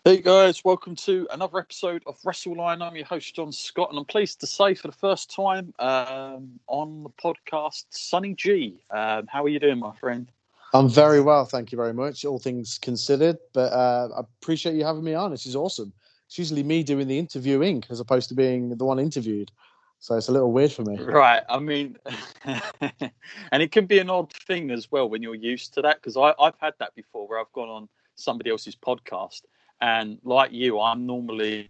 Hey guys, welcome to another episode of WrestleLine. I'm your host John Scott, and I'm pleased to say for the first time on the podcast, Sonny G. How are you doing, my friend? I'm very well, thank you very much, all things considered. But I appreciate you having me on. This is awesome. It's usually me doing the interviewing as opposed to being the one interviewed. So it's a little weird for me. Right, I mean, and it can be an odd thing as well when you're used to that, because I've had that before where I've gone on somebody else's podcast, and like you, I'm normally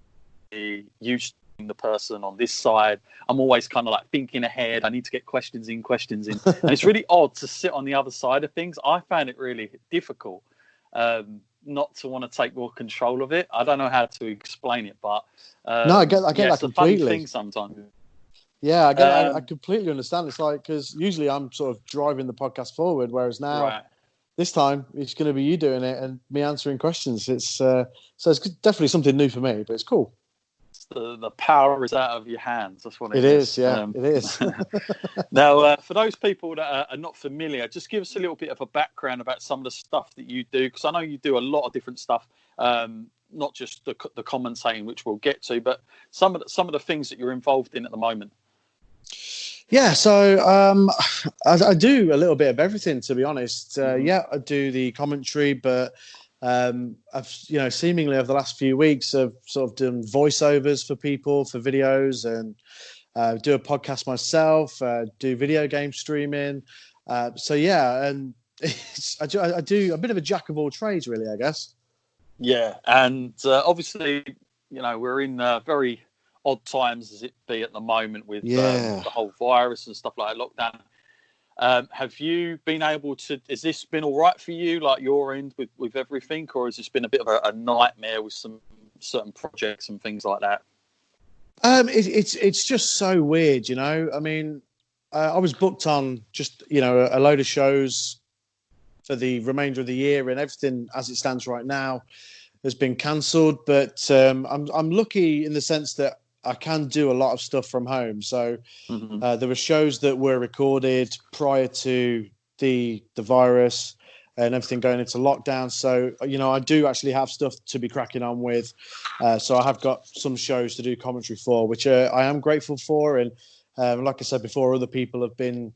used to the person on this side. I'm always kind of like thinking ahead. I need to get questions in, and it's really odd to sit on the other side of things. I found it really difficult not to want to take more control of it. I don't know how to explain it, but No, I get that it's a funny completely. thing sometimes. Yeah, I completely understand. It's like, because usually I'm sort of driving the podcast forward, whereas now this time it's going to be you doing it and me answering questions. It's so it's definitely something new for me, but it's cool. The power is out of your hands. That's what It is. Yeah, it is. Now, for those people that are not familiar, just give us a little bit of a background about some of the stuff that you do, because I know you do a lot of different stuff, not just the commentating, which we'll get to, but some of the things that you're involved in at the moment. Yeah, so I do a little bit of everything, to be honest. Yeah, I do the commentary, but I've seemingly over the last few weeks I've sort of done voiceovers for people for videos, and do a podcast myself, do video game streaming. So yeah, and I do a bit of a jack of all trades, really, I guess. Yeah, and obviously, we're in very odd times as it be at the moment with the whole virus and stuff like that, lockdown. Have you been able to, has this been all right for you, like your end with everything, or has this been a bit of a nightmare with some certain projects and things like that? It's just so weird, I mean, I was booked on just, a load of shows for the remainder of the year, and everything as it stands right now has been cancelled. But I'm lucky in the sense that I can do a lot of stuff from home. So there were shows that were recorded prior to the virus and everything going into lockdown. So, I do actually have stuff to be cracking on with. So I have got some shows to do commentary for, which I am grateful for. And like I said before, other people have been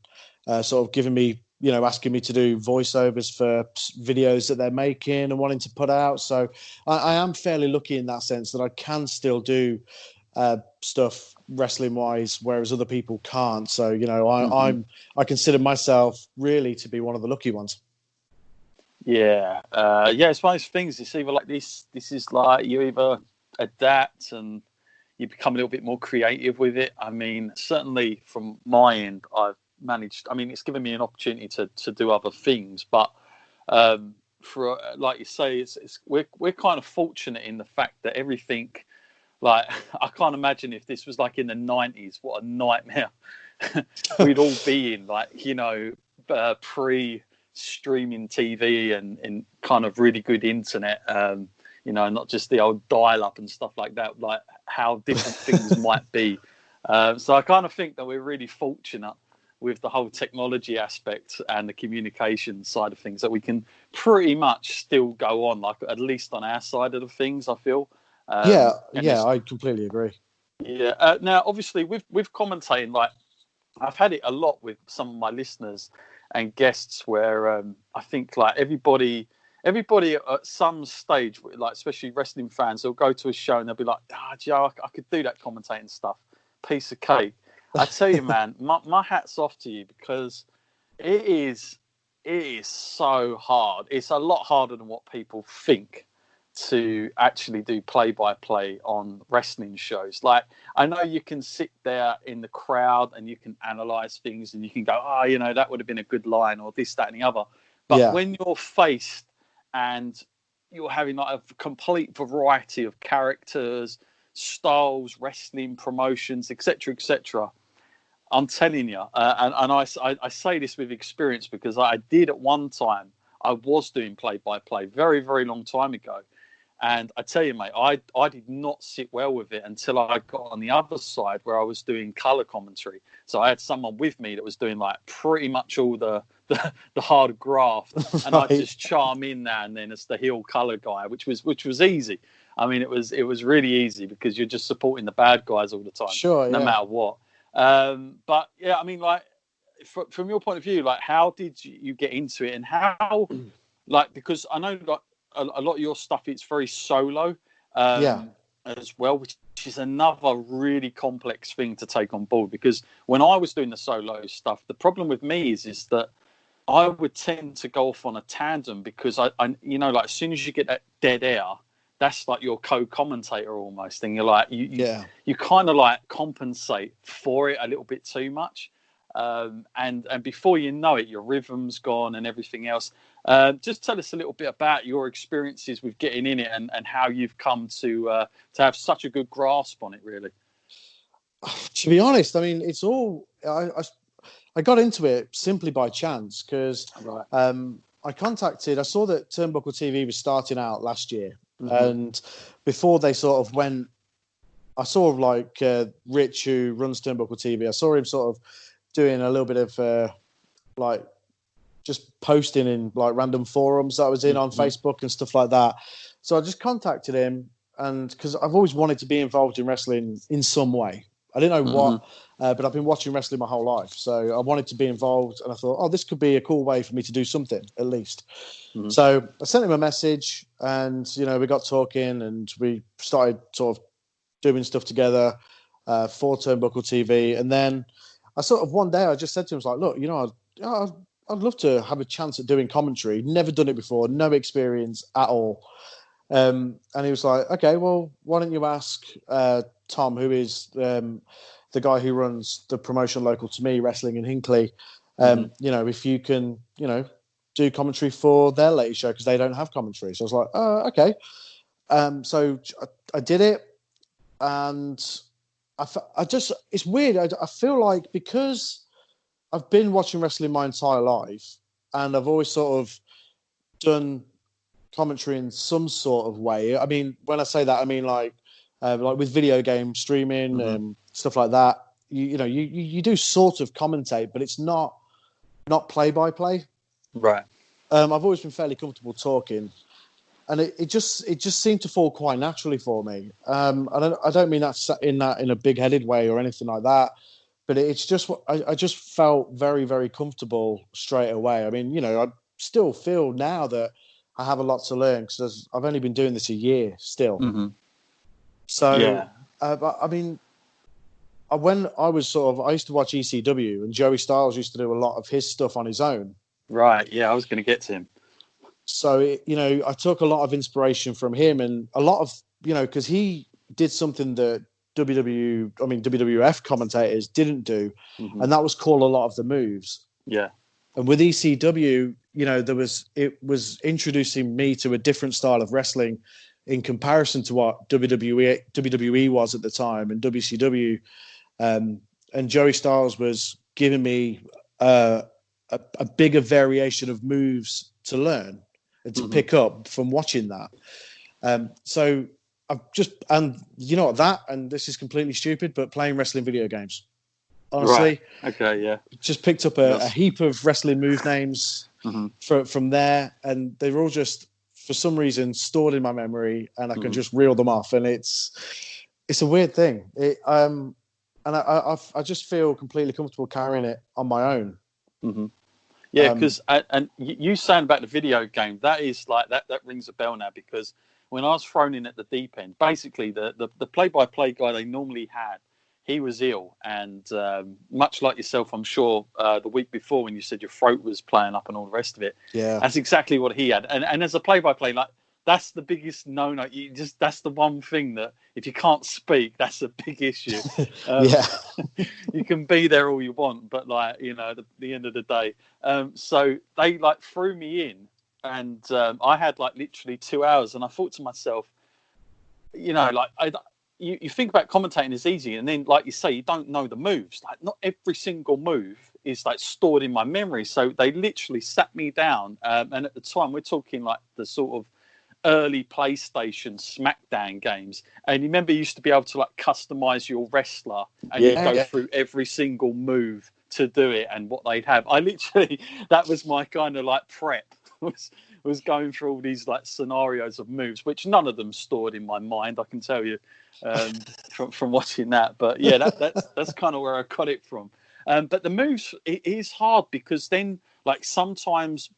sort of giving me, asking me to do voiceovers for videos that they're making and wanting to put out. So I am fairly lucky in that sense that I can still do stuff wrestling wise, whereas other people can't. So, I consider myself really to be one of the lucky ones. Yeah. It's one of those things. It's either like this is like you either adapt and you become a little bit more creative with it. I mean, certainly from my end, I've managed, it's given me an opportunity to do other things, but for like you say, we're kind of fortunate in the fact that everything, like, I can't imagine if this was like in the 90s, what a nightmare we'd all be in, like, pre-streaming TV and kind of really good internet, not just the old dial-up and stuff like that, like how different things might be. So I kind of think that we're really fortunate with the whole technology aspect and the communication side of things that we can pretty much still go on, like at least on our side of the things, I feel. I completely agree. Yeah. Now, obviously, with commentating, like I've had it a lot with some of my listeners and guests, where I think like everybody at some stage, like especially wrestling fans, they'll go to a show and they'll be like, Joe, I could do that commentating stuff, piece of cake. I tell you, man, my hat's off to you, because it is so hard. It's a lot harder than what people think to actually do play-by-play on wrestling shows. Like, I know you can sit there in the crowd and you can analyze things and you can go, that would have been a good line, or this, that, and the other. But when you're faced and you're having like a complete variety of characters, styles, wrestling promotions, etc., I'm telling you, and I say this with experience, because I did at one time. I was doing play-by-play very, very long time ago. And I tell you, mate, I did not sit well with it until I got on the other side where I was doing colour commentary. So I had someone with me that was doing like pretty much all the hard graft, and Right. I just charm in now and then as the heel colour guy, which was easy. I mean, it was really easy because you're just supporting the bad guys all the time, Sure, no yeah. matter what. But yeah, I mean, like from your point of view, like how did you get into it, and how, like, because I know like a lot of your stuff, it's very solo Yeah. as well, which is another really complex thing to take on board. Because when I was doing the solo stuff, the problem with me is that I would tend to go off on a tandem, because I you know, like as soon as you get that dead air, that's like your co-commentator almost, and you're like you kind of like compensate for it a little bit too much, and before you know it, your rhythm's gone and everything else. Just tell us a little bit about your experiences with getting in it, and how you've come to have such a good grasp on it, really. To be honest, I mean, it's all I got into it simply by chance, because Right. I saw that Turnbuckle TV was starting out last year, and before they sort of went, I saw like Rich, who runs Turnbuckle TV. I saw him sort of doing a little bit of like just posting in like random forums that I was in on Facebook and stuff like that. So I just contacted him, and because I've always wanted to be involved in wrestling in some way. I didn't know what, but I've been watching wrestling my whole life. So I wanted to be involved, and I thought, oh, this could be a cool way for me to do something, at least. So I sent him a message, and, you know, we got talking, and we started sort of doing stuff together for Turnbuckle TV. And then I sort of, one day, I just said to him, I was like, look, you know, I'd love to have a chance at doing commentary. Never done it before, no experience at all. And he was like, okay, well, why don't you ask Tom, who is the guy who runs the promotion local to me, Wrestling in Hinckley, you know, if you can, you know, do commentary for their latest show, because they don't have commentary. So I was like, oh, okay. So I did it, and I just, it's weird. I feel like, because I've been watching wrestling my entire life, and I've always sort of done commentary in some sort of way. I mean, when I say that, I mean like with video game streaming and stuff like that. You know, you do sort of commentate, but it's not play by play. Right. I've always been fairly comfortable talking, and it just seemed to fall quite naturally for me. I don't mean that in a big headed way or anything like that, but it's just I just felt very, very comfortable straight away. I mean, you know, I still feel now that I have a lot to learn, because I've only been doing this a year still. So, yeah. But I mean, when I was I used to watch ECW, and Joey Styles used to do a lot of his stuff on his own. Right. Yeah, I was going to get to him. So, you know, I took a lot of inspiration from him, and a lot of, you know, because he did something that WWF commentators didn't do, and that was call a lot of the moves. Yeah. And with ECW, you know, it was introducing me to a different style of wrestling in comparison to what WWE was at the time, and WCW. And Joey Styles was giving me a bigger variation of moves to learn and to pick up from watching that. So I've just, and you know what, that, and this is completely stupid, but playing wrestling video games. Honestly, right. Okay, yeah. Just picked up a heap of wrestling move names from there, and they were all just, for some reason, stored in my memory, and I can just reel them off. And it's a weird thing. And I just feel completely comfortable carrying it on my own. Yeah, because and you saying about the video game, that is like that rings a bell now, because when I was thrown in at the deep end, basically the play-by-play guy they normally had, he was ill, and much like yourself, I'm sure, the week before when you said your throat was playing up and all the rest of it, that's exactly what he had. And as a play-by-play, like, that's the biggest no-no. That's the one thing that if you can't speak, that's a big issue. You can be there all you want, but like, you know, at the end of the day. So they like threw me in, and I had like literally 2 hours, and I thought to myself, you know, like you think about commentating is easy, and then like you say, you don't know the moves. Like, not every single move is like stored in my memory. So they literally sat me down, and at the time we're talking like the sort of early PlayStation SmackDown games, and you remember you used to be able to like customize your wrestler, and you go through every single move to do it and what they'd have. I literally, that was my kind of like prep, was going through all these like scenarios of moves, which none of them stored in my mind, I can tell you, from watching that. But yeah, that's kind of where I got it from. But the moves, it is hard because then like sometimes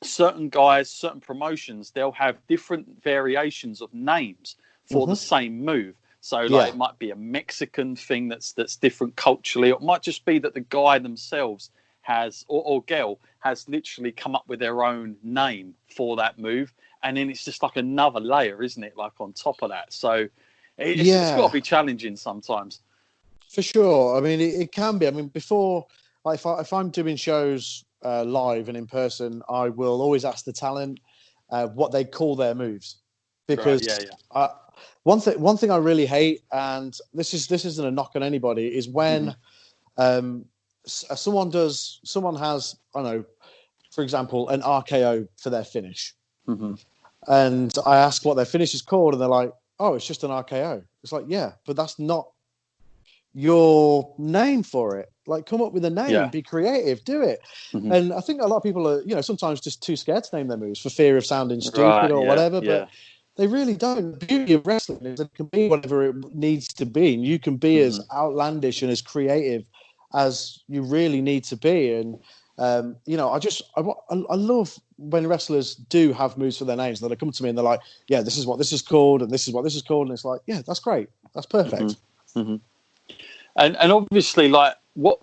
certain guys, certain promotions, they'll have different variations of names for the same move. So like it might be a Mexican thing that's different culturally. It might just be that the guy themselves has or girl has literally come up with their own name for that move, and then it's just like another layer, isn't it? Like on top of that. So it's got to be challenging sometimes. For sure. I mean, it can be. I mean, before, like, if I'm doing shows live and in person, I will always ask the talent what they call their moves, because one thing I really hate, and this isn't a knock on anybody, is when someone has, I don't know, for example, an RKO for their finish, and I ask what their finish is called, and they're like, "Oh, it's just an RKO." It's like, yeah, but that's not your name for it. Like, come up with a name, be creative, do it. And I think a lot of people are, sometimes just too scared to name their moves for fear of sounding stupid or whatever, but they really don't. The beauty of wrestling is it can be whatever it needs to be, and you can be as outlandish and as creative as you really need to be. And I love when wrestlers do have moves for their names, that they come to me and they're like, yeah, this is what this is called, and this is what this is called, and it's like, yeah, that's great, that's perfect. And obviously, like, what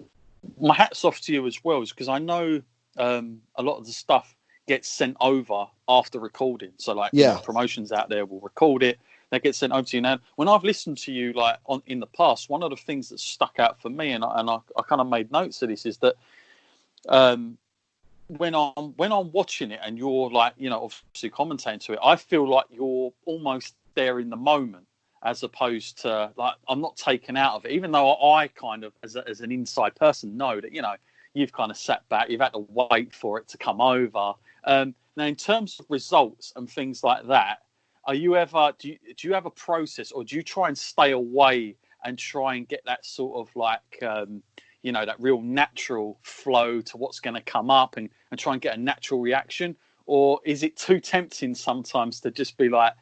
my hat's off to you as well, is because I know a lot of the stuff gets sent over after recording. So, like, promotions out there will record it, that gets sent over to you. Now, when I've listened to you, like, in the past, one of the things that stuck out for me, and I kind of made notes of this, is that when I'm watching it and you're like, obviously commentating to it, I feel like you're almost there in the moment, as opposed to, like, I'm not taken out of it, even though I kind of, as an inside person, know that, you've kind of sat back, you've had to wait for it to come over. Now, in terms of results and things like that, are you ever, do you have a process, or do you try and stay away and try and get that sort of like, that real natural flow to what's going to come up, and try and get a natural reaction? Or is it too tempting sometimes to just be like,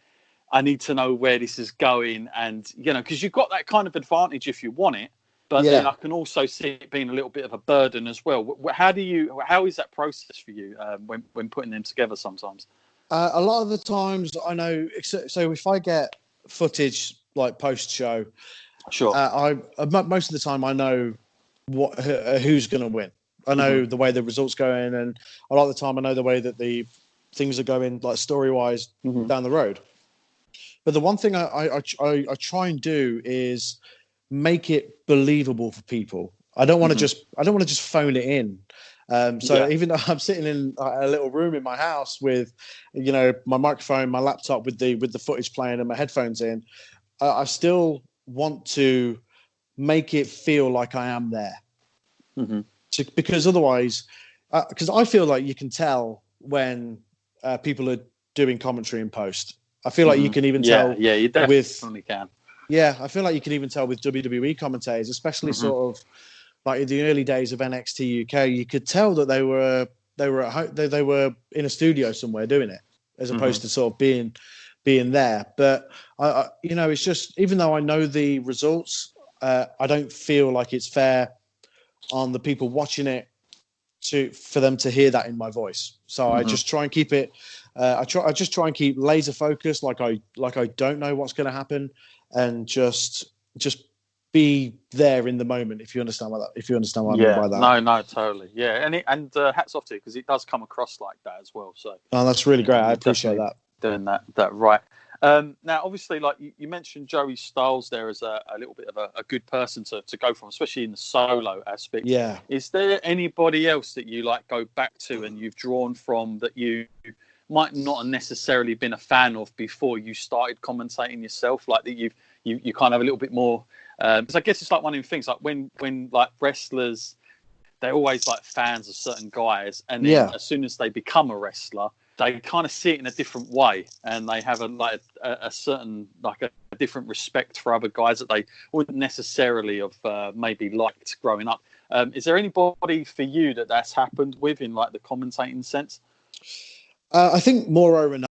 I need to know where this is going, and because you've got that kind of advantage if you want it, but then I can also see it being a little bit of a burden as well. How is that process for you when putting them together sometimes? A lot of the times, I know. So if I get footage like post show, most of the time I know who's going to win. I know the way the results going, and a lot of the time I know the way that the things are going, like story wise, down the road. But the one thing I try and do is make it believable for people. I don't want to just phone it in. Even though I'm sitting in a little room in my house with, my microphone, my laptop with the footage playing and my headphones in, I still want to make it feel like I am there. Because otherwise, because I feel like you can tell when people are doing commentary in post. I feel like you can even tell. Yeah, you definitely can. Yeah, I feel like you can even tell with WWE commentators, especially sort of like in the early days of NXT UK. You could tell that they were at home, they were in a studio somewhere doing it, as opposed to sort of being there. But I it's just, even though I know the results, I don't feel like it's fair on the people watching it for them to hear that in my voice. So I just try and keep it. I just try and keep laser focused, like I don't know what's going to happen, and just be there in the moment. If you understand what I mean by that. No, totally. Yeah, and hats off to you, because it does come across like that as well. So that's really great. I appreciate that. Doing that right. Now, obviously, like you mentioned, Joey Styles there as a little bit of a good person to go from, especially in the solo aspect. Yeah. Is there anybody else that you like go back to and you've drawn from that you might not have necessarily been a fan of before you started commentating yourself, like that you kind of have a little bit more? Because I guess it's like one of the things, like when like wrestlers, they're always like fans of certain guys, and then as soon as they become a wrestler, they kind of see it in a different way, and they have a certain a different respect for other guys that they wouldn't necessarily have maybe liked growing up. Is there anybody for you that's happened with in like the commentating sense? I think Mauro Ranallo